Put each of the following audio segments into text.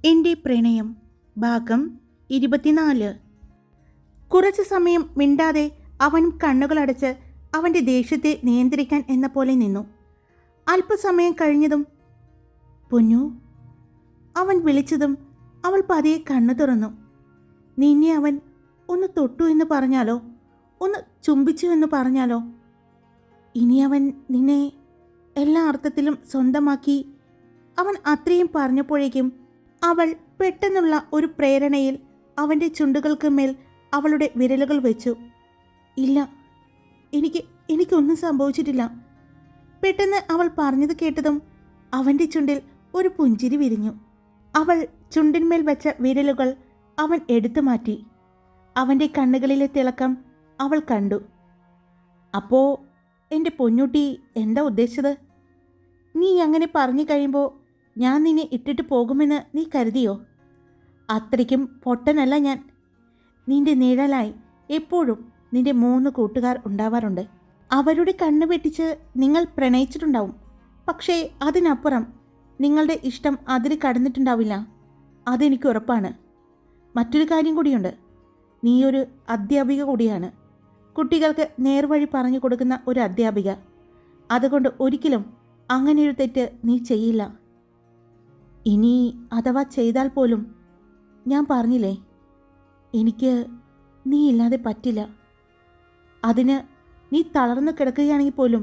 എൻ്റെ പ്രണയം ഭാഗം 24. കുറച്ചു സമയം മിണ്ടാതെ അവനും കണ്ണുകളടച്ച് അവൻ്റെ ദേഷ്യത്തെ നിയന്ത്രിക്കാൻ എന്ന പോലെ നിന്നു. അല്പസമയം കഴിഞ്ഞതും പൊന്നു അവൻ വിളിച്ചതും അവൾ പതിയെ കണ്ണു തുറന്നു. നിന്നെ അവൻ ഒന്ന് തൊട്ടു എന്ന് പറഞ്ഞാലോ, ഒന്ന് ചുംബിച്ചു എന്ന് പറഞ്ഞാലോ, ഇനി അവൻ നിന്നെ എല്ലാ അർത്ഥത്തിലും സ്വന്തമാക്കി. അവൻ അത്രയും പറഞ്ഞപ്പോഴേക്കും അവൾ പെട്ടെന്നുള്ള ഒരു പ്രേരണയിൽ അവൻ്റെ ചുണ്ടുകൾക്ക് മേൽ അവളുടെ വിരലുകൾ വെച്ചു. ഇല്ല, എനിക്കൊന്നും സംഭവിച്ചിട്ടില്ല. പെട്ടെന്ന് അവൾ പറഞ്ഞത് കേട്ടതും അവൻ്റെ ചുണ്ടിൽ ഒരു പുഞ്ചിരി വിരിഞ്ഞു. അവൾ ചുണ്ടിന്മേൽ വെച്ച വിരലുകൾ അവൻ എടുത്തു മാറ്റി. അവൻ്റെ കണ്ണുകളിലെ തിളക്കം അവൾ കണ്ടു. അപ്പോ എൻ്റെ പൊന്നൂട്ടി എന്താ ഉദ്ദേശിച്ചത്? നീ അങ്ങനെ പറഞ്ഞു കഴിയുമ്പോൾ ഞാൻ നിന്നെ ഇട്ടിട്ട് പോകുമെന്ന് നീ കരുതിയോ? അത്രയ്ക്കും പൊട്ടനല്ല ഞാൻ. നിന്റെ നിഴലായി എപ്പോഴും നിന്റെ 3 കൂട്ടുകാർ ഉണ്ടാവാറുണ്ട്. അവരുടെ കണ്ണ് വെട്ടിച്ച് നിങ്ങൾ പ്രണയിച്ചിട്ടുണ്ടാവും. പക്ഷേ അതിനപ്പുറം നിങ്ങളുടെ ഇഷ്ടം അതിൽ കടന്നിട്ടുണ്ടാവില്ല. അതെനിക്ക് ഉറപ്പാണ്. മറ്റൊരു കാര്യം കൂടിയുണ്ട്. നീയൊരു അധ്യാപിക കൂടിയാണ്. കുട്ടികൾക്ക് നേർവഴി പറഞ്ഞു കൊടുക്കുന്ന ഒരു അധ്യാപിക. അതുകൊണ്ട് ഒരിക്കലും അങ്ങനെയൊരു തെറ്റ് നീ ചെയ്യില്ല. ഇനി അഥവാ ചെയ്താൽ പോലും ഞാൻ പറഞ്ഞില്ലേ, എനിക്ക് നീ ഇല്ലാതെ പറ്റില്ല. അതിന് നീ തളർന്നു കിടക്കുകയാണെങ്കിൽ പോലും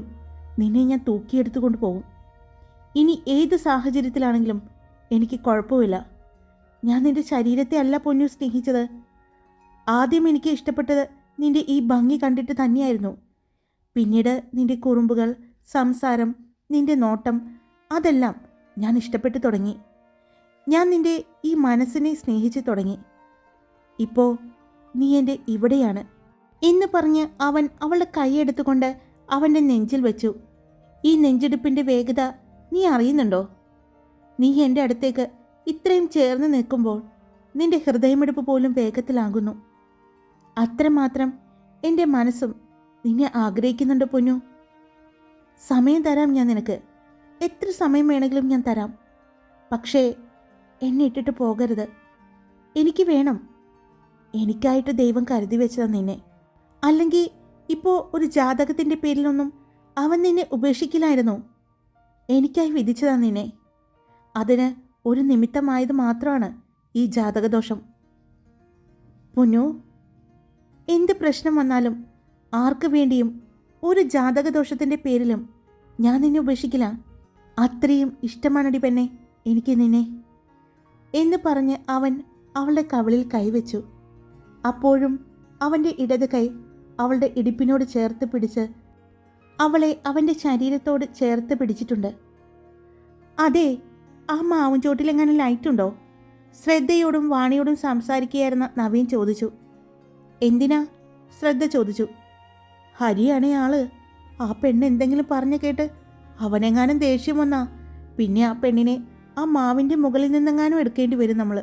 നിന്നെ ഞാൻ തൂക്കിയെടുത്തു കൊണ്ടുപോകും. ഇനി ഏത് സാഹചര്യത്തിലാണെങ്കിലും എനിക്ക് കുഴപ്പമില്ല. ഞാൻ നിന്റെ ശരീരത്തെ അല്ല പൊന്നു സ്നേഹിച്ചത്. ആദ്യം എനിക്ക് ഇഷ്ടപ്പെട്ടത് നിന്റെ ഈ ഭംഗി കണ്ടിട്ട് തന്നെയായിരുന്നു. പിന്നീട് നിന്റെ കുറുമ്പുകൾ, സംസാരം, നിന്റെ നോട്ടം, അതെല്ലാം ഞാൻ ഇഷ്ടപ്പെട്ടു തുടങ്ങി. ഞാൻ നിന്റെ ഈ മനസ്സിനെ സ്നേഹിച്ചു തുടങ്ങി. ഇപ്പോൾ നീ എൻ്റെ ഇവിടെയാണ് എന്ന് പറഞ്ഞ് അവൻ അവളുടെ കൈയെടുത്തുകൊണ്ട് അവൻ്റെ നെഞ്ചിൽ വെച്ചു. ഈ നെഞ്ചെടുപ്പിൻ്റെ വേഗത നീ അറിയുന്നുണ്ടോ? നീ എൻ്റെ അടുത്തേക്ക് ഇത്രയും ചേർന്ന് നിൽക്കുമ്പോൾ നിന്റെ ഹൃദയമെടുപ്പ് പോലും വേഗത്തിലാകുന്നു. അത്രമാത്രം എൻ്റെ മനസ്സും നിന്നെ ആഗ്രഹിക്കുന്നുണ്ട് പൊന്നു. സമയം തരാം ഞാൻ നിനക്ക്. എത്ര സമയം വേണമെങ്കിലും ഞാൻ തരാം. പക്ഷേ എന്നെ ഇട്ടിട്ട് പോകരുത്. എനിക്ക് വേണം. എനിക്കായിട്ട് ദൈവം കരുതി വെച്ചതാ നിന്നെ. അല്ലെങ്കിൽ ഇപ്പോൾ ഒരു ജാതകത്തിൻ്റെ പേരിലൊന്നും അവൻ നിന്നെ ഉപേക്ഷിക്കില്ലായിരുന്നു. എനിക്കായി വിധിച്ചതാ നിന്നെ. അതിന് ഒരു നിമിത്തമായത് മാത്രമാണ് ഈ ജാതകദോഷം. പൊന്നു, എന്ത് പ്രശ്നം വന്നാലും ആർക്ക് വേണ്ടിയും ഒരു ജാതകദോഷത്തിൻ്റെ പേരിലും ഞാൻ നിന്നെ ഉപേക്ഷിക്കില്ല. അത്രയും ഇഷ്ടമാണടി പെണ്ണെ എനിക്ക് നിന്നെ എന്ന് പറഞ്ഞ് അവൻ അവളുടെ കവിളിൽ കൈവച്ചു. അപ്പോഴും അവൻ്റെ ഇടത് കൈ അവളുടെ ഇടുപ്പിനോട് ചേർത്ത് പിടിച്ച് അവളെ അവൻ്റെ ശരീരത്തോട് ചേർത്ത് പിടിച്ചിട്ടുണ്ട്. അതെ, ആ മാവും ചോട്ടിലെങ്ങനെ ലൈറ്റുണ്ടോ? ശ്രദ്ധയോടും വാണിയോടും സംസാരിക്കുകയായിരുന്ന നവീൻ ചോദിച്ചു. എന്തിനാ? ശ്രദ്ധ ചോദിച്ചു. ഹരിയാണേ ആള്. ആ പെണ്ണ് എന്തെങ്കിലും പറഞ്ഞു കേട്ട് അവനെങ്ങാനും ദേഷ്യം വന്നാ പിന്നെ ആ പെണ്ണിനെ ആ മാവിൻ്റെ മുകളിൽ നിന്നെങ്ങാനും എടുക്കേണ്ടി വരും നമ്മൾ.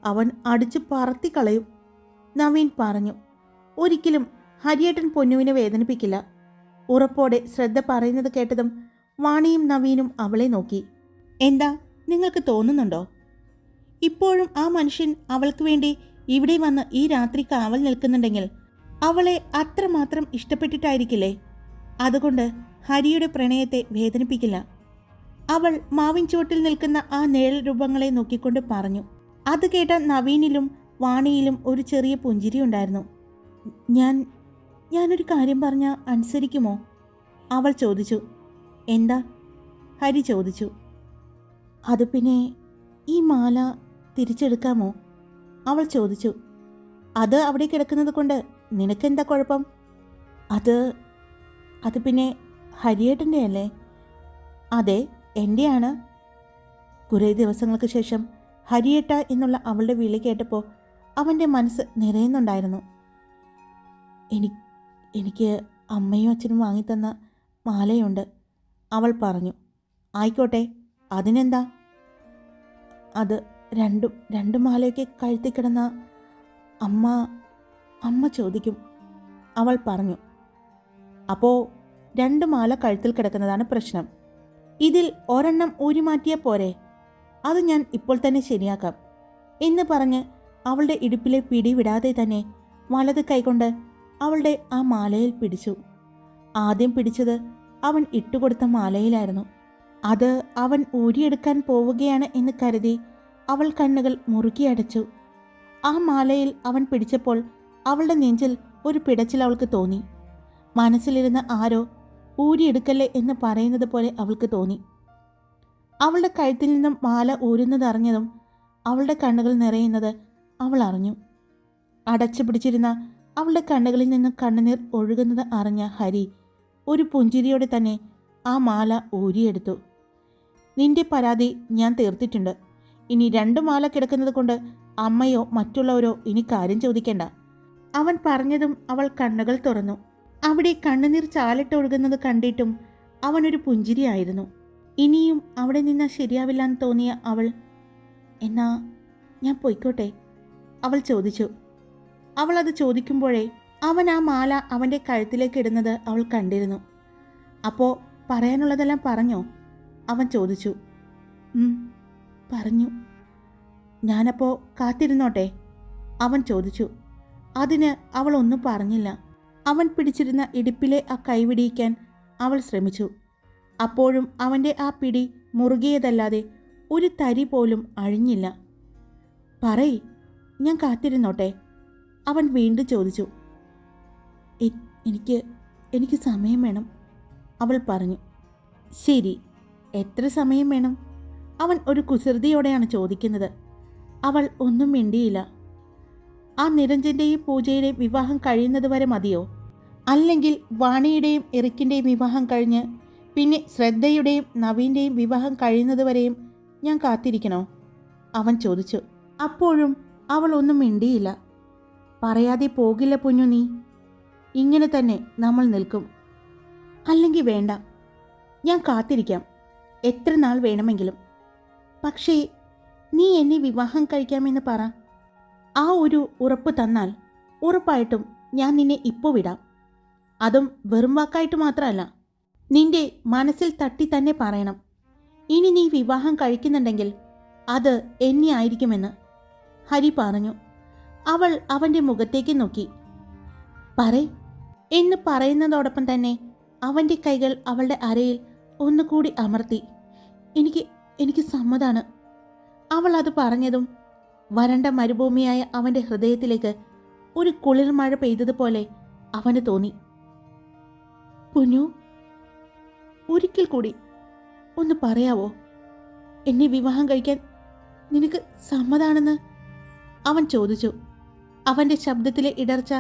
അവൻ അടിച്ച് പറത്തി കളയും. നവീൻ പറഞ്ഞു. ഒരിക്കലും ഹരിയേട്ടൻ പൊന്നുവിനെ വേദനിപ്പിക്കില്ല. ഉറപ്പോടെ ശ്രദ്ധ പറയുന്നത് കേട്ടതും വാണിയും നവീനും അവളെ നോക്കി. എന്താ നിങ്ങൾക്ക് തോന്നുന്നുണ്ടോ ഇപ്പോഴും ആ മനുഷ്യൻ അവൾക്ക് വേണ്ടി ഇവിടെ വന്ന് ഈ രാത്രി കാവൽ നിൽക്കുന്നുണ്ടെങ്കിൽ അവളെ അത്രമാത്രം ഇഷ്ടപ്പെട്ടിട്ടായിരിക്കില്ലേ? അതുകൊണ്ട് ഹരിയുടെ പ്രണയത്തെ വേദനിപ്പിക്കില്ല. അവൾ മാവിൻ ചുവട്ടിൽ നിൽക്കുന്ന ആ നിഴൽ രൂപങ്ങളെ നോക്കിക്കൊണ്ട് പറഞ്ഞു. അത് കേട്ട നവീനിലും വാണിയിലും ഒരു ചെറിയ പുഞ്ചിരി ഉണ്ടായിരുന്നു. ഞാനൊരു കാര്യം പറഞ്ഞാൽ അനുസരിക്കുമോ? അവൾ ചോദിച്ചു. എന്താ? ഹരി ചോദിച്ചു. അത് പിന്നെ ഈ മാല തിരിച്ചെടുക്കാമോ? അവൾ ചോദിച്ചു. അത് അവിടെ കിടക്കുന്നത് കൊണ്ട് നിനക്കെന്താ കുഴപ്പം? അത് പിന്നെ ഹരിയേട്ടൻ്റെ അല്ലേ? അതെ, എൻ്റെയാണ്. കുറേ ദിവസങ്ങൾക്ക് ശേഷം ഹരിയേട്ട എന്നുള്ള അവളുടെ വിളി കേട്ടപ്പോൾ അവൻ്റെ മനസ്സ് നിറയുന്നുണ്ടായിരുന്നു. എനിക്ക് അമ്മയും അച്ഛനും വാങ്ങിത്തന്ന മാലയുണ്ട്, അവൾ പറഞ്ഞു. ആയിക്കോട്ടെ, അതിനെന്താ? അത് രണ്ടു മാലയൊക്കെ കഴുത്തി കിടന്ന അമ്മ ചോദിക്കും, അവൾ പറഞ്ഞു. അപ്പോൾ 2 മാല കഴുത്തിൽ കിടക്കുന്നതാണ് പ്രശ്നം. ഇതിൽ ഒരെണ്ണം ഊരി മാറ്റിയാൽ പോരെ? അത് ഞാൻ ഇപ്പോൾ തന്നെ ശരിയാക്കാം. എന്ന് പറഞ്ഞ് അവളുടെ ഇടുപ്പിലെ പിടി വിടാതെ തന്നെ വലത് കൈകൊണ്ട് അവളുടെ ആ മാലയിൽ പിടിച്ചു. ആദ്യം പിടിച്ചത് അവൻ ഇട്ടുകൊടുത്ത മാലയിലായിരുന്നു. അത് അവൻ ഊരിയെടുക്കാൻ പോവുകയാണ് എന്ന് കരുതി അവൾ കണ്ണുകൾ മുറുക്കി അടച്ചു. ആ മാലയിൽ അവൻ പിടിച്ചപ്പോൾ അവളുടെ നെഞ്ചിൽ ഒരു പിടച്ചിൽ അവൾക്ക് തോന്നി. മനസ്സിലിരുന്ന ആരോ ഊരിയെടുക്കല്ലേ എന്ന് പറയുന്നത് പോലെ അവൾക്ക് തോന്നി. അവളുടെ കഴുത്തിൽ നിന്നും മാല ഊരുന്നതറിഞ്ഞതും അവളുടെ കണ്ണുകൾ നിറയുന്നത് അവൾ അറിഞ്ഞു. അടച്ചു പിടിച്ചിരുന്ന അവളുടെ കണ്ണുകളിൽ നിന്നും കണ്ണുനീർ ഒഴുകുന്നത് അറിഞ്ഞ ഹരി ഒരു പുഞ്ചിരിയോടെ തന്നെ ആ മാല ഊരിയെടുത്തു. നിന്റെ പരാതി ഞാൻ തീർത്തിട്ടുണ്ട്. ഇനി 2 മാല കിടക്കുന്നത് കൊണ്ട് അമ്മയോ മറ്റുള്ളവരോ ഇനി കാര്യം ചോദിക്കേണ്ട. അവൻ പറഞ്ഞതും അവൾ കണ്ണുകൾ തുറന്നു. അവിടെ കണ്ണുനീർ ചാലിട്ടൊഴുകുന്നത് കണ്ടിട്ടും അവനൊരു പുഞ്ചിരിയായിരുന്നു. ഇനിയും അവിടെ നിന്ന് ശരിയാവില്ലെന്ന് തോന്നിയ അവൾ, എന്നാ ഞാൻ പൊയ്ക്കോട്ടെ, അവൾ ചോദിച്ചു. അവൾ അത് ചോദിക്കുമ്പോഴേ അവൻ ആ മാല അവൻ്റെ കഴുത്തിലേക്ക് ഇടുന്നത് അവൾ കണ്ടിരുന്നു. അപ്പോൾ പറയാനുള്ളതെല്ലാം പറഞ്ഞോ? അവൻ ചോദിച്ചു. പറഞ്ഞു. ഞാനപ്പോൾ കാത്തിരുന്നോട്ടെ? അവൻ ചോദിച്ചു. അതിന് അവൾ ഒന്നും പറഞ്ഞില്ല. അവൻ പിടിച്ചിരുന്ന ഇടുപ്പിലെ ആ കൈവിടിയിക്കാൻ അവൾ ശ്രമിച്ചു. അപ്പോഴും അവൻ്റെ ആ പിടി മുറുകിയതല്ലാതെ ഒരു തരി പോലും അഴിഞ്ഞില്ല. പറയ്, ഞാൻ കാത്തിരുന്നോട്ടെ? അവൻ വീണ്ടും ചോദിച്ചു. എനിക്ക് സമയം വേണം, അവൾ പറഞ്ഞു. ശരി, എത്ര സമയം വേണം? അവൻ ഒരു കുസൃതിയോടെയാണ് ചോദിക്കുന്നത്. അവൾ ഒന്നും മിണ്ടിയില്ല. ആ നിരഞ്ജൻ്റെയും പൂജയുടെയും വിവാഹം കഴിയുന്നത് വരെ മതിയോ? അല്ലെങ്കിൽ വാണിയുടെയും എറിക്കിൻ്റെയും വിവാഹം കഴിഞ്ഞ് പിന്നെ ശ്രദ്ധയുടെയും നവീൻ്റെയും വിവാഹം കഴിയുന്നത് വരെയും ഞാൻ കാത്തിരിക്കണോ? അവൻ ചോദിച്ചു. അപ്പോഴും അവൾ ഒന്നും മിണ്ടിയില്ല. പറയാതെ പോകില്ല പൊന്നു നീ. ഇങ്ങനെ തന്നെ നമ്മൾ നിൽക്കും. അല്ലെങ്കിൽ വേണ്ട, ഞാൻ കാത്തിരിക്കാം, എത്ര നാൾ വേണമെങ്കിലും. പക്ഷേ നീ എന്നെ വിവാഹം കഴിക്കാമെന്ന് പറ. ആ ഒരു ഉറപ്പ് തന്നാൽ ഉറപ്പായിട്ടും ഞാൻ നിന്നെ ഇപ്പോൾ വിടാം. അതും വെറും വാക്കായിട്ട് മാത്രമല്ല, നിന്റെ മനസ്സിൽ തട്ടി തന്നെ പറയണം. ഇനി നീ വിവാഹം കഴിക്കുന്നുണ്ടെങ്കിൽ അത് എന്നെ ആയിരിക്കുമെന്ന് ഹരി പറഞ്ഞു. അവൾ അവൻ്റെ മുഖത്തേക്ക് നോക്കി. പറയ് എന്ന് പറയുന്നതോടൊപ്പം തന്നെ അവൻ്റെ കൈകൾ അവളുടെ അരയിൽ ഒന്നുകൂടി അമർത്തി. എനിക്ക് സമ്മതാണ്. അവൾ അത് പറഞ്ഞതും വരണ്ട മരുഭൂമിയായ അവൻ്റെ ഹൃദയത്തിലേക്ക് ഒരു കുളിർ മഴ പെയ്തതുപോലെ അവന് തോന്നി. പുനു, ഒരിക്കൽ കൂടി ഒന്ന് പറയാവോ? എന്നെ വിവാഹം കഴിക്കാൻ നിനക്ക് സമ്മതാണെന്ന് അവൻ ചോദിച്ചു. അവൻ്റെ ശബ്ദത്തിലെ ഇടർച്ച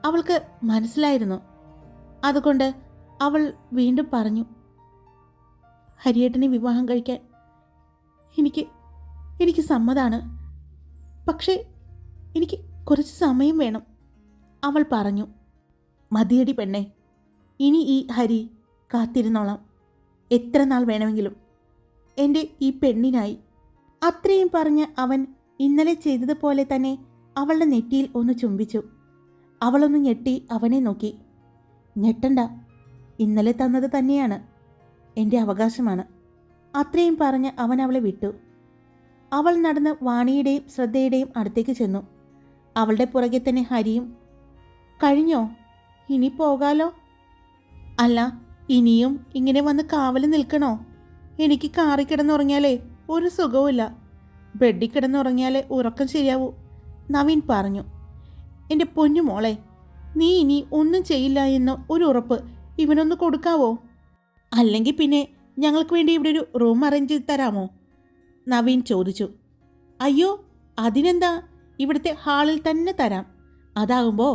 അവൾക്ക് മനസ്സിലായിരുന്നു. അതുകൊണ്ട് അവൾ വീണ്ടും പറഞ്ഞു. ഹരിയേട്ടനെ വിവാഹം കഴിക്കാൻ എനിക്ക് സമ്മതാണ്. പക്ഷേ എനിക്ക് കുറച്ച് സമയം വേണം, അവൾ പറഞ്ഞു. മതിയടി പെണ്ണെ, ഇനി ഈ ഹരി കാത്തിരുന്നോളാം, എത്ര നാൾ വേണമെങ്കിലും, എൻ്റെ ഈ പെണ്ണിനായി. അത്രയും പറഞ്ഞ് അവൻ ഇന്നലെ ചെയ്തതുപോലെ തന്നെ അവളുടെ നെറ്റിയിൽ ഒന്ന് ചുംബിച്ചു. അവളൊന്ന് ഞെട്ടി അവനെ നോക്കി. ഞെട്ടണ്ട, ഇന്നലെ തന്നത് തന്നെയാണ്, എൻ്റെ അവകാശമാണ്. അത്രയും പറഞ്ഞ് അവൻ അവളെ വിട്ടു. അവൾ നടന്ന് വാണിയുടെയും ശ്രദ്ധയുടെയും അടുത്തേക്ക് ചെന്നു. അവളുടെ പുറകെ തന്നെ ഹരിയും. കഴിഞ്ഞോ? ഇനി പോകാലോ? അല്ല, ഇനിയും ഇങ്ങനെ വന്ന് കാവല് നിൽക്കണോ? എനിക്ക് കാറി കിടന്നുറങ്ങിയാലേ ഒരു സുഖവുമില്ല. ബെഡിൽ കിടന്നുറങ്ങിയാലേ ഉറക്കം ശരിയാവൂ, നവീൻ പറഞ്ഞു. എൻ്റെ പൊന്നു മോളെ, നീ ഇനി ഒന്നും ചെയ്യില്ല എന്ന് ഒരു ഉറപ്പ് ഇവനൊന്ന് കൊടുക്കാവോ? അല്ലെങ്കിൽ പിന്നെ ഞങ്ങൾക്ക് വേണ്ടി ഇവിടെ ഒരു റൂം അറേഞ്ച് ചെയ്ത് തരാമോ? നവീൻ ചോദിച്ചു. അയ്യോ, അതിനെന്താ, ഇവിടുത്തെ ഹാളിൽ തന്നെ തരാം. അതാകുമ്പോൾ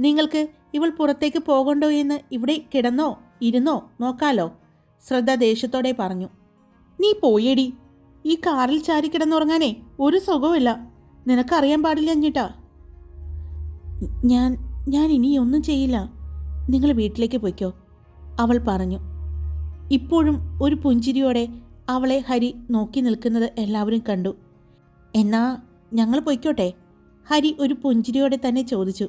നിങ്ങൾക്ക് ഇവൾ പുറത്തേക്ക് പോകണ്ടോ എന്ന് ഇവിടെ കിടന്നോ ഇരുന്നോ നോക്കാലോ, ശ്രദ്ധ ദേഷ്യത്തോടെ പറഞ്ഞു. നീ പോയേടി, ഈ കാറിൽ ചാരി കിടന്നുറങ്ങാനേ ഒരു സുഖവുമില്ല, നിനക്കറിയാൻ പാടില്ല അഞ്ഞിട്ടാ. ഞാൻ ഇനി ഒന്നും ചെയ്യില്ല, നിങ്ങൾ വീട്ടിലേക്ക് പോയിക്കോ, അവൾ പറഞ്ഞു. ഇപ്പോഴും ഒരു പുഞ്ചിരിയോടെ അവളെ ഹരി നോക്കി നിൽക്കുന്നത് എല്ലാവരും കണ്ടു. എന്നാ ഞങ്ങൾ പൊയ്ക്കോട്ടെ? ഹരി ഒരു പുഞ്ചിരിയോടെ തന്നെ ചോദിച്ചു.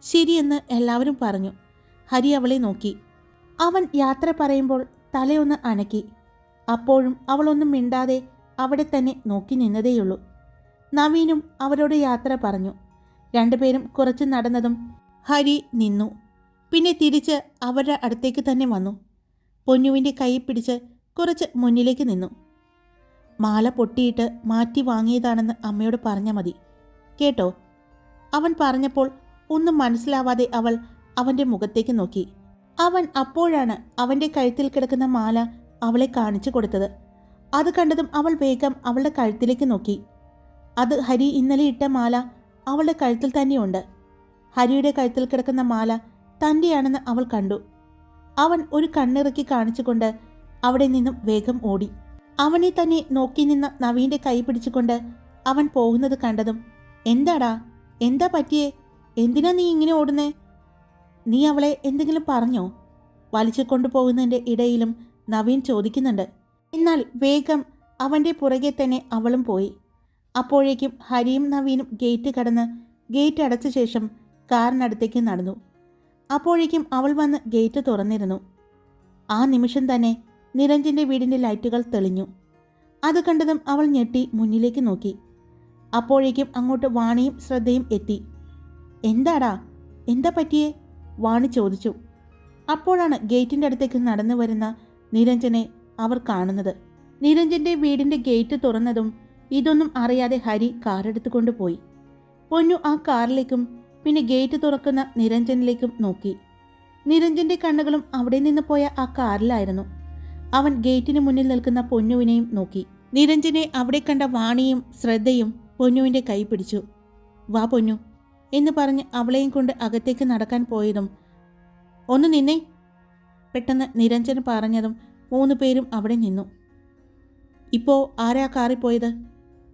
ശരിയെന്ന് എല്ലാവരും പറഞ്ഞു. ഹരി അവളെ നോക്കി. അവൻ യാത്ര പറയുമ്പോൾ തലയൊന്ന് അനക്കി. അപ്പോഴും അവളൊന്നും മിണ്ടാതെ അവിടെ തന്നെ നോക്കി നിന്നതേയുള്ളൂ. നവീനും അവരോട് യാത്ര പറഞ്ഞു. രണ്ടുപേരും കുറച്ച് നടന്നതും ഹരി നിന്നു. പിന്നെ തിരിച്ച് അവരുടെ അടുത്തേക്ക് തന്നെ വന്നു. പൊന്നുവിൻ്റെ കൈ പിടിച്ച് കുറച്ച് മുന്നിലേക്ക് നിന്നു. മാല പൊട്ടിയിട്ട് മാറ്റി വാങ്ങിയതാണെന്ന് അമ്മയോട് പറഞ്ഞാൽ മതി കേട്ടോ. അവൻ പറഞ്ഞപ്പോൾ ഒന്നും മനസ്സിലാവാതെ അവൾ അവൻ്റെ മുഖത്തേക്ക് നോക്കി. അവൻ അപ്പോഴാണ് അവൻ്റെ കഴുത്തിൽ കിടക്കുന്ന മാല അവളെ കാണിച്ചു കൊടുത്തത്. അത് കണ്ടതും അവൾ വേഗം അവളുടെ കഴുത്തിലേക്ക് നോക്കി. അത് ഹരി ഇന്നലെ ഇട്ട മാല അവളുടെ കഴുത്തിൽ തന്നെയുണ്ട്. ഹരിയുടെ കഴുത്തിൽ കിടക്കുന്ന മാല തൻ്റെയാണെന്ന് അവൾ കണ്ടു. അവൻ ഒരു കണ്ണിറക്കി കാണിച്ചുകൊണ്ട് അവിടെ നിന്നും വേഗം ഓടി. അവനെ തന്നെ നോക്കി നിന്ന നവീൻ്റെ കൈ പിടിച്ചുകൊണ്ട് അവൻ പോകുന്നത് കണ്ടതും, എന്താടാ, എന്താ പറ്റിയേ? എന്തിനാ നീ ഇങ്ങനെ ഓടുന്നേ? നീ അവളെ എന്തെങ്കിലും പറഞ്ഞോ? വലിച്ചു കൊണ്ടുപോകുന്നതിൻ്റെ ഇടയിലും നവീൻ ചോദിക്കുന്നുണ്ട്. എന്നാൽ വേഗം അവൻ്റെ പുറകെ തന്നെ അവളും പോയി. അപ്പോഴേക്കും ഹരിയും നവീനും ഗേറ്റ് കടന്ന് ഗേറ്റ് അടച്ച ശേഷം കാറിനടുത്തേക്ക് നടന്നു. അപ്പോഴേക്കും അവൾ വന്ന് ഗേറ്റ് തുറന്നിരുന്നു. ആ നിമിഷം തന്നെ നിരഞ്ജൻ്റെ വീടിൻ്റെ ലൈറ്റുകൾ തെളിഞ്ഞു. അത് കണ്ടതും അവൾ ഞെട്ടി മുന്നിലേക്ക് നോക്കി. അപ്പോഴേക്കും അങ്ങോട്ട് വാണിയും ശ്രദ്ധയും എത്തി. എന്താടാ, എന്താ പറ്റിയേ? വാണി ചോദിച്ചു. അപ്പോഴാണ് ഗേറ്റിൻ്റെ അടുത്തേക്ക് നടന്നു വരുന്ന നിരഞ്ജനെ അവർ കാണുന്നത്. നിരഞ്ജൻ്റെ വീടിൻ്റെ ഗേറ്റ് തുറന്നതും ഇതൊന്നും അറിയാതെ ഹരി കാറെടുത്തു കൊണ്ടുപോയി. പൊന്നു ആ കാറിലേക്കും പിന്നെ ഗേറ്റ് തുറക്കുന്ന നിരഞ്ജനിലേക്കും നോക്കി. നിരഞ്ജൻ്റെ കണ്ണുകളും അവിടെ നിന്ന് പോയ ആ കാറിലായിരുന്നു. അവൻ ഗേറ്റിന് മുന്നിൽ നിൽക്കുന്ന പൊന്നുവിനെയും നോക്കി. നിരഞ്ജനെ അവിടെ കണ്ട വാണിയും ശ്രദ്ധയും പൊന്നുവിൻ്റെ കൈ പിടിച്ചു. വാ പൊന്നു എന്ന് പറഞ്ഞ് അവളെയും കൊണ്ട് അകത്തേക്ക് നടക്കാൻ പോയതും, ഒന്ന് നിന്നേ, പെട്ടെന്ന് നിരഞ്ജൻ പറഞ്ഞതും 3 പേരും അവിടെ നിന്നു. ഇപ്പോൾ ആരാ കാറിൽ പോയത്?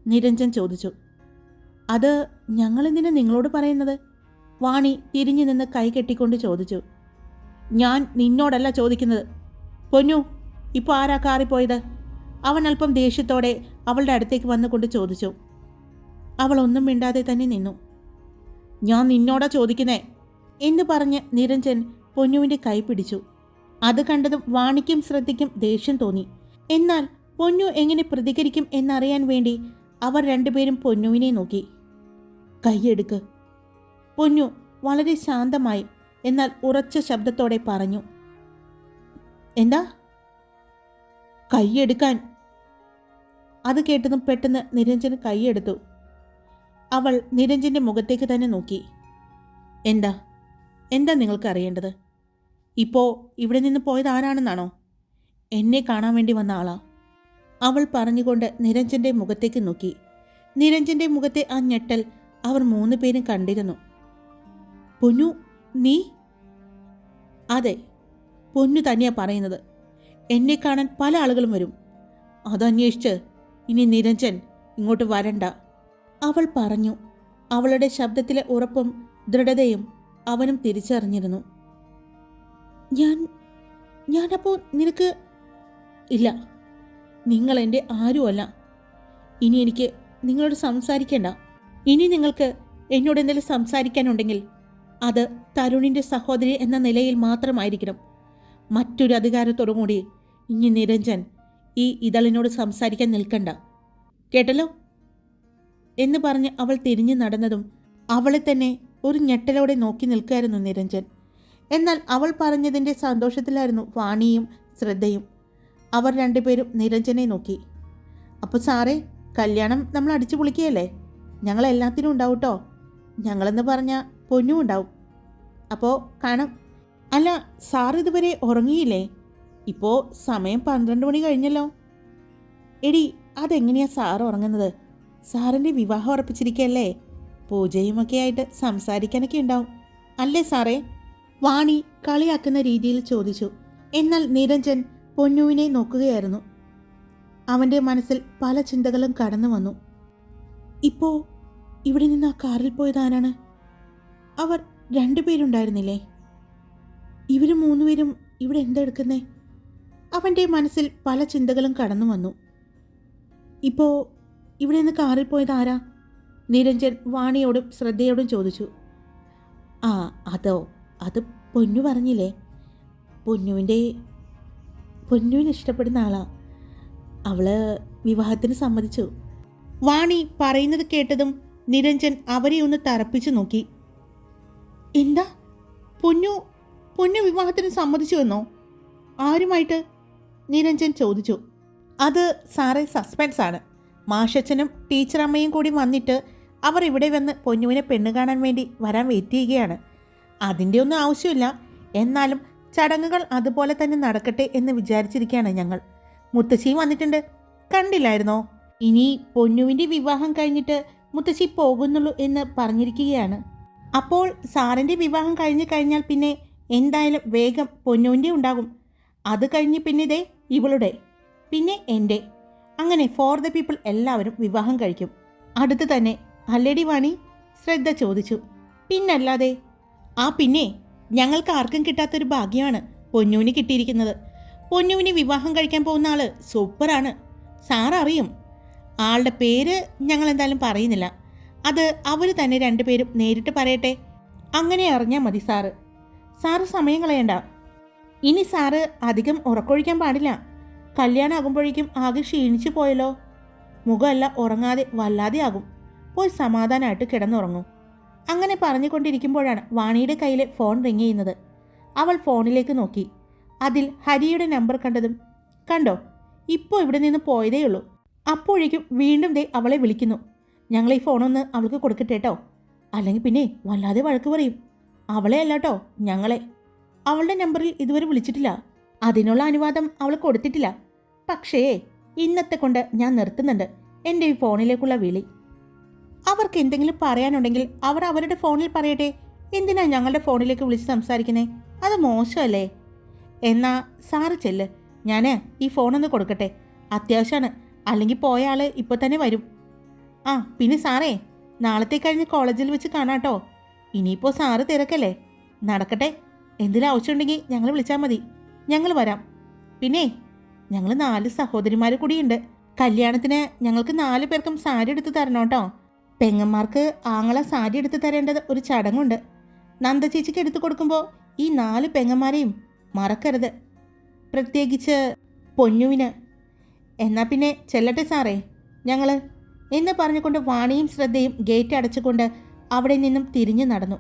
നിരഞ്ജൻ ചോദിച്ചു. അത് ഞങ്ങളെന്തിനാ നിങ്ങളോട് പറയുന്നത്? വാണി തിരിഞ്ഞു നിന്ന് കൈ കെട്ടിക്കൊണ്ട് ചോദിച്ചു. ഞാൻ നിന്നോടല്ല ചോദിക്കുന്നത്. പൊന്നു, ഇപ്പോൾ ആരാ കാറിൽ പോയത്? അവൻ അല്പം ദേഷ്യത്തോടെ അവളുടെ അടുത്തേക്ക് വന്നുകൊണ്ട് ചോദിച്ചു. അവൾ ഒന്നും മിണ്ടാതെ തന്നെ നിന്നു. ഞാൻ നിന്നോടാ ചോദിക്കുന്നേ എന്ന് പറഞ്ഞ് നിരഞ്ജൻ പൊന്നുവിൻ്റെ കൈ പിടിച്ചു. അത് കണ്ടതും വാണിക്കും ശ്രദ്ധയ്ക്കും ദേഷ്യം തോന്നി. എന്നാൽ പൊന്നു എങ്ങനെ പ്രതികരിക്കും എന്നറിയാൻ വേണ്ടി അവർ രണ്ടുപേരും പൊന്നുവിനെ നോക്കി. കൈയെടുക്ക്, പൊന്നു വളരെ ശാന്തമായി എന്നാൽ ഉറച്ച ശബ്ദത്തോടെ പറഞ്ഞു. എന്താ? കൈയെടുക്കാൻ. അത് കേട്ടതും പെട്ടെന്ന് നിരഞ്ജൻ കൈയെടുത്തു. അവൾ നിരഞ്ജൻ്റെ മുഖത്തേക്ക് തന്നെ നോക്കി. എന്താ എന്താ നിങ്ങൾക്ക് അറിയേണ്ടത്? ഇപ്പോൾ ഇവിടെ നിന്ന് പോയത് ആരാണെന്നാണോ? എന്നെ കാണാൻ വേണ്ടി വന്ന ആളാ, അവൾ പറഞ്ഞുകൊണ്ട് നിരഞ്ജൻ്റെ മുഖത്തേക്ക് നോക്കി. നിരഞ്ജൻ്റെ മുഖത്തെ ആ ഞെട്ടൽ അവർ 3 പേരും കണ്ടിരുന്നു. പൊന്നു, നീ? അതെ, പൊന്നു തന്നെയാ പറയുന്നത്. എന്നെ കാണാൻ പല ആളുകളും വരും. അതന്വേഷിച്ച് ഇനി നിരഞ്ജൻ ഇങ്ങോട്ട് വരണ്ട, അവൾ പറഞ്ഞു. അവളുടെ ശബ്ദത്തിലെ ഉറപ്പും ദൃഢതയും അവനും തിരിച്ചറിഞ്ഞിരുന്നു. ഞാനപ്പോൾ നിനക്ക്? ഇല്ല, നിങ്ങൾ എൻ്റെ ആരുമല്ല. ഇനി എനിക്ക് നിങ്ങളോട് സംസാരിക്കേണ്ട. ഇനി നിങ്ങൾക്ക് എന്നോട് എന്തെങ്കിലും സംസാരിക്കാനുണ്ടെങ്കിൽ അത് തരുണിൻ്റെ സഹോദരി എന്ന നിലയിൽ മാത്രമായിരിക്കണം. മറ്റൊരു അധികാരത്തോടു കൂടി ഇനി നിരഞ്ജൻ ഈ ഇതളിനോട് സംസാരിക്കാൻ നിൽക്കണ്ട, കേട്ടല്ലോ എന്ന് പറഞ്ഞ് അവൾ തിരിഞ്ഞു നടന്നതും അവളെ തന്നെ ഒരു ഞെട്ടലോടെ നോക്കി നിൽക്കുകയായിരുന്നു നിരഞ്ജൻ. എന്നാൽ അവൾ പറഞ്ഞതിൻ്റെ സന്തോഷത്തിലായിരുന്നു വാണിയും ശ്രദ്ധയും. അവർ രണ്ടുപേരും നിരഞ്ജനെ നോക്കി. അപ്പോൾ സാറേ, കല്യാണം നമ്മൾ അടിച്ചു പൊളിക്കുകയല്ലേ? ഞങ്ങളെല്ലാത്തിനും ഉണ്ടാവും കേട്ടോ. ഞങ്ങളെന്ന് പറഞ്ഞാൽ പൊന്നും ഉണ്ടാവും. അപ്പോൾ കാണാം. അല്ല, സാർ ഇതുവരെ ഉറങ്ങിയില്ലേ? ഇപ്പോൾ സമയം 12 മണി കഴിഞ്ഞല്ലോ. എടി, അതെങ്ങനെയാ സാർ ഉറങ്ങുന്നത്? സാറിൻ്റെ വിവാഹം ഉറപ്പിച്ചിരിക്കുകയല്ലേ? പൂജയുമൊക്കെ ആയിട്ട് സംസാരിക്കാനൊക്കെ ഉണ്ടാവും അല്ലേ സാറേ? വാണി കളിയാക്കുന്ന രീതിയിൽ ചോദിച്ചു. എന്നാൽ നിരഞ്ജൻ പൊന്നുവിനെ നോക്കുകയായിരുന്നു. അവൻ്റെ മനസ്സിൽ പല ചിന്തകളും കടന്നു വന്നു. ഇപ്പോൾ ഇവിടെ നിന്ന് ആ കാറിൽ പോയതാരാണ്? അവർ 2 പേരുണ്ടായിരുന്നില്ലേ? ഇവർ 3 പേരും ഇവിടെ എന്താ എടുക്കുന്നേ? അവൻ്റെ മനസ്സിൽ പല ചിന്തകളും കടന്നു വന്നു. ഇപ്പോൾ ഇവിടെ നിന്ന് കാറിൽ പോയത് ആരാ? നിരഞ്ജൻ വാണിയോടും ശ്രദ്ധയോടും ചോദിച്ചു. ആ അത് പൊന്നു പറഞ്ഞില്ലേ, പൊന്നുവിന് ഇഷ്ടപ്പെടുന്ന ആളാ. അവള് വിവാഹത്തിന് സമ്മതിച്ചു. വാണി പറയുന്നത് കേട്ടതും നിരഞ്ജൻ അവരെ ഒന്ന് തറപ്പിച്ചു നോക്കി. എന്താ പൊന്നു പൊന്നു വിവാഹത്തിന് സമ്മതിച്ചു എന്നോ? ആരുമായിട്ട്? നിരഞ്ജൻ ചോദിച്ചു. അത് സാറേ സസ്പെൻസ് ആണ്. മാഷച്ചനും ടീച്ചറമ്മയും കൂടി വന്നിട്ട് അവർ ഇവിടെ വന്ന് പൊന്നുവിനെ പെണ്ണ് കാണാൻ വേണ്ടി വരാൻ വെയിറ്റ് ചെയ്യുകയാണ്. അതിൻ്റെ ഒന്നും ആവശ്യമില്ല. എന്നാലും ചടങ്ങുകൾ അതുപോലെ തന്നെ നടക്കട്ടെ എന്ന് വിചാരിച്ചിരിക്കുകയാണ് ഞങ്ങൾ. മുത്തശ്ശി വന്നിട്ടുണ്ട്, കണ്ടില്ലായിരുന്നോ? ഇനി പൊന്നുവിൻ്റെ വിവാഹം കഴിഞ്ഞിട്ട് മുത്തശ്ശി പോകുന്നുള്ളൂ എന്ന് പറഞ്ഞിരിക്കുകയാണ്. അപ്പോൾ സാറിൻ്റെ വിവാഹം കഴിഞ്ഞാൽ പിന്നെ എന്തായാലും വേഗം പൊന്നുവിൻ്റെ ഉണ്ടാകും. അത് കഴിഞ്ഞ് പിന്നെ ഇതേ ഇവളുടെ, പിന്നെ എൻ്റെ, അങ്ങനെ ഫോർ ദ പീപ്പിൾ എല്ലാവരും വിവാഹം കഴിക്കും അടുത്ത് തന്നെ. അല്ലേടി വാണി? ശ്രദ്ധ ചോദിച്ചു. പിന്നല്ലാതെ. ആ പിന്നെ ഞങ്ങൾക്ക് ആർക്കും കിട്ടാത്തൊരു ഭാഗ്യമാണ് പൊന്നുവിന് കിട്ടിയിരിക്കുന്നത്. പൊന്നുവിന് വിവാഹം കഴിക്കാൻ പോകുന്ന ആള് സൂപ്പറാണ്. സാർ അറിയും. ആളുടെ പേര് ഞങ്ങൾ എന്തായാലും പറയുന്നില്ല. അത് അവർ തന്നെ രണ്ടുപേരും നേരിട്ട് പറയട്ടെ. അങ്ങനെ അറിഞ്ഞാൽ മതി സാറ്. സാറ് സമയം കളയണ്ട. ഇനി സാറ് അധികം ഉറക്കൊഴിക്കാൻ പാടില്ല. കല്യാണം ആകുമ്പോഴേക്കും ആകെ ക്ഷീണിച്ചു പോയല്ലോ. മുഖമല്ല ഉറങ്ങാതെ വല്ലാതെ ആകും. പോയി സമാധാനമായിട്ട് കിടന്നുറങ്ങും. അങ്ങനെ പറഞ്ഞുകൊണ്ടിരിക്കുമ്പോഴാണ് വാണിയുടെ കയ്യിലെ ഫോൺ റിങ് ചെയ്യുന്നത്. അവൾ ഫോണിലേക്ക് നോക്കി. അതിൽ ഹരിയുടെ നമ്പർ കണ്ടതും, കണ്ടോ ഇപ്പോൾ ഇവിടെ നിന്ന് പോയതേയുള്ളൂ. അപ്പോഴേക്കും വീണ്ടും ദേ അവളെ വിളിക്കുന്നു. ഞങ്ങൾ ഈ ഫോണൊന്ന് അവൾക്ക് കൊടുക്കട്ടെ കേട്ടോ, അല്ലെങ്കിൽ പിന്നെ വല്ലാതെ വഴക്ക് പറയും. അവളെ അല്ല കേട്ടോ, ഞങ്ങളെ. അവളുടെ നമ്പറിൽ ഇതുവരെ വിളിച്ചിട്ടില്ല. അതിനുള്ള അനുവാദം അവൾ കൊടുത്തിട്ടില്ല. പക്ഷേ ഇന്നത്തെ കൊണ്ട് ഞാൻ നിർത്തുന്നുണ്ട് എൻ്റെ ഈ ഫോണിലേക്കുള്ള വിളി. അവർക്ക് എന്തെങ്കിലും പറയാനുണ്ടെങ്കിൽ അവർ അവരുടെ ഫോണിൽ പറയട്ടെ. എന്തിനാ ഞങ്ങളുടെ ഫോണിലേക്ക് വിളിച്ച് സംസാരിക്കുന്നേ? അത് മോശമല്ലേ? എന്നാ സാറ് ചെല്ല്, ഞാൻ ഈ ഫോണൊന്ന് കൊടുക്കട്ടെ. അത്യാവശ്യമാണ്, അല്ലെങ്കിൽ പോയ ആൾ ഇപ്പോൾ തന്നെ വരും. ആ പിന്നെ സാറേ, നാളത്തെ കഴിഞ്ഞ് കോളേജിൽ വെച്ച് കാണാട്ടോ. ഇനിയിപ്പോൾ സാറ് തിരക്കല്ലേ, നടക്കട്ടെ. എന്തെങ്കിലും ആവശ്യമുണ്ടെങ്കിൽ ഞങ്ങൾ വിളിച്ചാൽ മതി, ഞങ്ങൾ വരാം. പിന്നെ ഞങ്ങൾ 4 സഹോദരിമാർ കൂടിയുണ്ട്. കല്യാണത്തിന് ഞങ്ങൾക്ക് 4 പേർക്കും സാരി എടുത്ത് തരണം കേട്ടോ. പെങ്ങന്മാർക്ക് ആങ്ങളെ സാരി എടുത്ത് തരേണ്ടത് ഒരു ചടങ്ങുണ്ട്. നന്ദ ചേച്ചിക്ക് എടുത്തു കൊടുക്കുമ്പോൾ ഈ 4 പെങ്ങന്മാരെയും മറക്കരുത്, പ്രത്യേകിച്ച് പൊന്നുവിന്. എന്നാൽ പിന്നെ ചെല്ലട്ടെ സാറേ ഞങ്ങൾ എന്ന് പറഞ്ഞുകൊണ്ട് വാണിയും ശ്രദ്ധയും ഗേറ്റ് അടച്ചുകൊണ്ട് അവിടെ നിന്നും തിരിഞ്ഞു നടന്നു.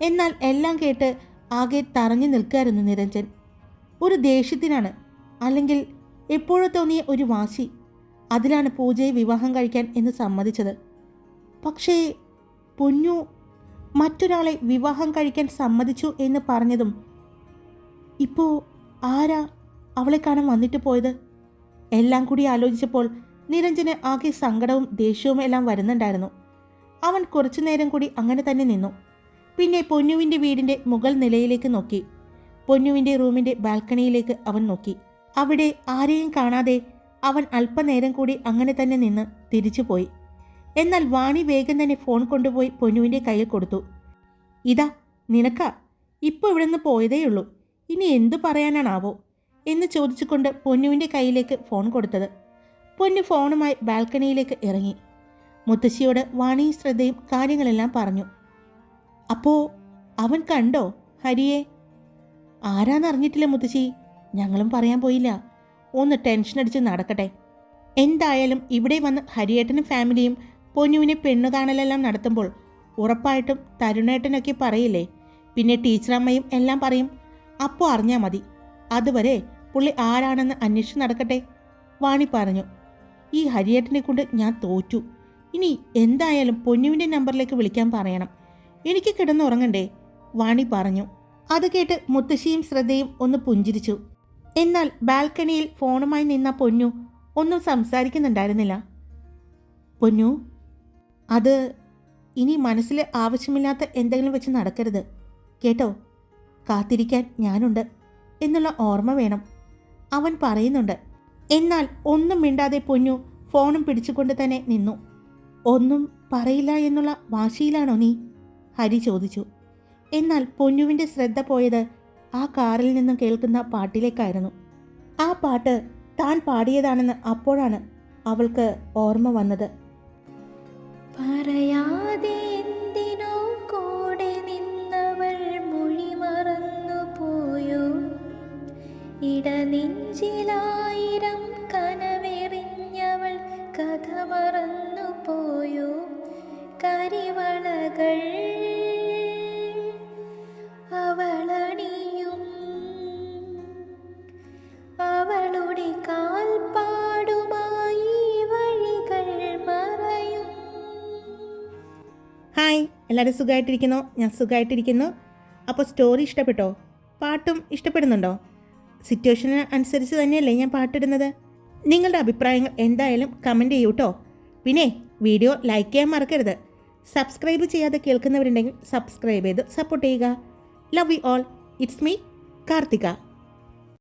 എന്നാൽ എല്ലാം കേട്ട് ആകെ തറഞ്ഞു നിൽക്കായിരുന്നു നിരഞ്ജൻ. ഒരു ദേഷ്യത്തിനാണ്, അല്ലെങ്കിൽ എപ്പോഴോ തോന്നിയ ഒരു വാശി. അതിലാണ് പൂജയെ വിവാഹം കഴിക്കാൻ എന്ന് സമ്മതിച്ചത്. പക്ഷേ പൊന്നു മറ്റൊരാളെ വിവാഹം കഴിക്കാൻ സമ്മതിച്ചു എന്ന് പറഞ്ഞതും ഇപ്പോൾ ആരാ അവളെ കാണാൻ വന്നിട്ട് പോയത്? എല്ലാം കൂടി ആലോചിച്ചപ്പോൾ നിരഞ്ജന് ആകെ സങ്കടവും ദേഷ്യവും എല്ലാം വരുന്നുണ്ടായിരുന്നു. അവൻ കുറച്ചു നേരം കൂടി അങ്ങനെ തന്നെ നിന്നു. പിന്നെ പൊന്നുവിൻ്റെ വീടിൻ്റെ മുകൾ നിലയിലേക്ക് നോക്കി. പൊന്നുവിൻ്റെ റൂമിൻ്റെ ബാൽക്കണിയിലേക്ക് അവൻ നോക്കി. അവിടെ ആരെയും കാണാതെ അവൻ അല്പനേരം കൂടി അങ്ങനെ തന്നെ നിന്ന് തിരിച്ചുപോയി. എന്നാൽ വാണി വേഗം തന്നെ ഫോൺ കൊണ്ടുപോയി പൊന്നുവിൻ്റെ കയ്യിൽ കൊടുത്തു. ഇതാ നിനക്കാ, ഇപ്പോൾ ഇവിടെ നിന്ന് പോയതേയുള്ളൂ, ഇനി എന്തു പറയാനാണാവോ എന്ന് ചോദിച്ചുകൊണ്ട് പൊന്നുവിൻ്റെ കയ്യിലേക്ക് ഫോൺ കൊടുത്തത്. പൊന്നു ഫോണുമായി ബാൽക്കണിയിലേക്ക് ഇറങ്ങി. മുത്തശ്ശിയോട് വാണിയും ശ്രദ്ധയും കാര്യങ്ങളെല്ലാം പറഞ്ഞു. അപ്പോൾ അവൻ കണ്ടോ ഹരിയെ? ആരാന്നറിഞ്ഞിട്ടില്ല മുത്തശ്ശി, ഞങ്ങളും പറയാൻ പോയില്ല. ഒന്ന് ടെൻഷൻ അടിച്ച് നടക്കട്ടെ. എന്തായാലും ഇവിടെ വന്ന് ഹരിയേട്ടനും ഫാമിലിയും പൊന്നുവിനെ പെണ്ണു കാണലെല്ലാം നടത്തുമ്പോൾ ഉറപ്പായിട്ടും തരുണേട്ടനൊക്കെ പറയില്ലേ, പിന്നെ ടീച്ചറമ്മയും എല്ലാം പറയും. അപ്പോൾ അറിഞ്ഞാൽ മതി. അതുവരെ പുള്ളി ആരാണെന്ന് അന്വേഷിച്ച് നടക്കട്ടെ, വാണി പറഞ്ഞു. ഈ ഹരിയേട്ടനെ കൊണ്ട് ഞാൻ തോറ്റു. ഇനി എന്തായാലും പൊന്നുവിൻ്റെ നമ്പറിലേക്ക് വിളിക്കാൻ പറയണം, എനിക്ക് കിടന്നുറങ്ങണ്ടേ, വാണി പറഞ്ഞു. അത് കേട്ട് മുത്തശ്ശിയും ശ്രദ്ധയും ഒന്ന് പുഞ്ചിരിച്ചു. എന്നാൽ ബാൽക്കണിയിൽ ഫോണുമായി നിന്ന പൊന്നു ഒന്നും സംസാരിക്കുന്നുണ്ടായിരുന്നില്ല. പൊന്നു, അത് ഇനി മനസ്സിൽ ആവശ്യമില്ലാത്ത എന്തെങ്കിലും വെച്ച് നടക്കരുത് കേട്ടോ. കാത്തിരിക്കാൻ ഞാനുണ്ട് എന്നുള്ള ഓർമ്മ വേണം, അവൻ പറയുന്നുണ്ട്. എന്നാൽ ഒന്നും മിണ്ടാതെ പൊന്നു ഫോണും പിടിച്ചുകൊണ്ട് തന്നെ നിന്നു. ഒന്നും പറയില്ല എന്നുള്ള വാശിയിലാണോ നീ? ഹരി ചോദിച്ചു. എന്നാൽ പൊന്നുവിൻ്റെ ശ്രദ്ധ പോയത് ആ കാറിൽ നിന്നും കേൾക്കുന്ന പാട്ടിലേക്കായിരുന്നു. ആ പാട്ട് താൻ പാടിയതാണെന്ന് അപ്പോഴാണ് അവൾക്ക് ഓർമ്മ വന്നത്. പറയാതെ എന്തിനോ കൂടെ നിന്നവൾ മൊഴി മറന്നു പോയോ, ഇടനെഞ്ചിലായിരം കനവെറിഞ്ഞവൾ കഥ മറന്നു മാലകൾ അവളണിയും, അവളുടെ കാൽപ്പാടുമായി വഴികൾ മറയും. ഹായ്, എല്ലാവരും സുഖമായിട്ടിരിക്കുന്നോ? ഞാൻ സുഖമായിട്ടിരിക്കുന്നു. അപ്പോൾ സ്റ്റോറി ഇഷ്ടപ്പെട്ടോ? പാട്ടും ഇഷ്ടപ്പെടുന്നുണ്ടോ? സിറ്റുവേഷന് അനുസരിച്ച് തന്നെയല്ലേ ഞാൻ പാട്ടിടുന്നത്. നിങ്ങളുടെ അഭിപ്രായങ്ങൾ എന്തായാലും കമൻറ്റ് ചെയ്യൂ കേട്ടോ. പിന്നെ വീഡിയോ ലൈക്ക് ചെയ്യാൻ മറക്കരുത്. സബ്സ്ക്രൈബ് ചെയ്യാതെ കേൾക്കുന്നവരുണ്ടെങ്കിൽ സബ്സ്ക്രൈബ് ചെയ്ത് സപ്പോർട്ട് ചെയ്യുക. Love you all. It's me Karthika.